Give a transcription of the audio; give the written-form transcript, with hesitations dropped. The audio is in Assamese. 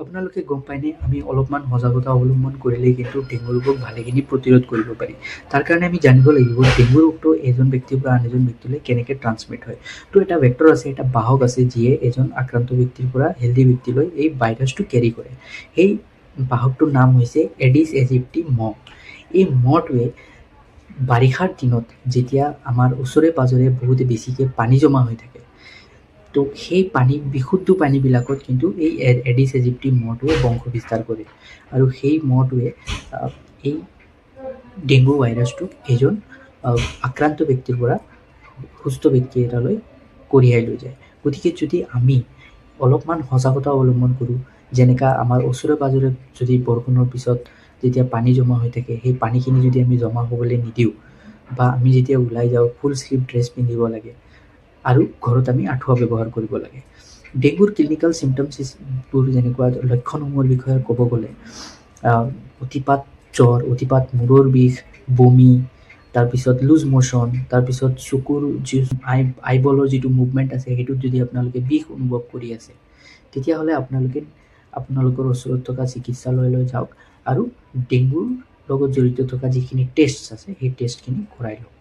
আপোনালোকে গম পায়নে আমি অলপমান সজাগতা অৱলম্বন কৰিলেই কিন্তু ডেংগু ৰোগক ভালেখিনি প্ৰতিৰোধ কৰিব পাৰি। তাৰ কাৰণে আমি জানিব লাগিব ডেংগু ৰোগটো এজন ব্যক্তিৰ পৰা আন এজন ব্যক্তিলৈ কেনেকৈ ট্ৰান্সমিট হয়। তো এটা ভেক্টৰ আছে, এটা বাহক আছে যিয়ে এজন আক্ৰান্ত ব্যক্তিৰ পৰা হেল্ডি ব্যক্তিলৈ এই ভাইৰাছটো কেৰি কৰে। সেই বাহকটোৰ নাম হৈছে এডিছ এজিপ্টি মহ। এই মহটোৱে বাৰিষাৰ দিনত যেতিয়া আমাৰ ওচৰে পাঁজৰে বহুতে বেছিকৈ পানী জমা হৈ থাকে, তো সেই বিশুদ্ধ পানীবিলাকত কিন্তু এই এডিছ এজিপ্টি মহটোৱে বংশ বিস্তাৰ কৰে আৰু সেই মহটোৱে এই ডেংগু ভাইৰাছটোক এজন আক্ৰান্ত ব্যক্তিৰ পৰা সুস্থ ব্যক্তি এটালৈ কঢ়িয়াই লৈ যায়। গতিকে যদি আমি অলপমান সজাগতা অৱলম্বন কৰোঁ, যেনেকা আমাৰ ওচৰে পাঁজৰে যদি বৰষুণৰ পিছত যেতিয়া পানী জমা হৈ থাকে, সেই পানীখিনি যদি আমি জমা হ'বলৈ নিদিওঁ বা আমি যেতিয়া ওলাই যাওঁ ফুল স্লিভ ড্ৰেছ পিন্ধিব লাগে আৰু ঘৰত আমি আঁঠুৱা ব্যৱহাৰ কৰিব লাগে। ডেংগুৰ ক্লিনিকেল চিমটমছবোৰ যেনেকুৱা লক্ষণসমূহৰ বিষয়ে ক'ব গ'লে অতিপাত জ্বৰ, অতিপাত মূৰৰ বিষ, বমি, তাৰপিছত লুজ ম'শ্যন, তাৰপিছত চকুৰ আইবলৰ যিটো মুভমেণ্ট আছে সেইটোত যদি আপোনালোকে বিষ অনুভৱ কৰি আছে, তেতিয়াহ'লে আপোনালোকে আপোনালোকৰ ওচৰত থকা চিকিৎসালয়লৈ যাওক আৰু ডেংগুৰ লগত জড়িত থকা যিখিনি টেষ্ট আছে সেই টেষ্টখিনি কৰাই লওক।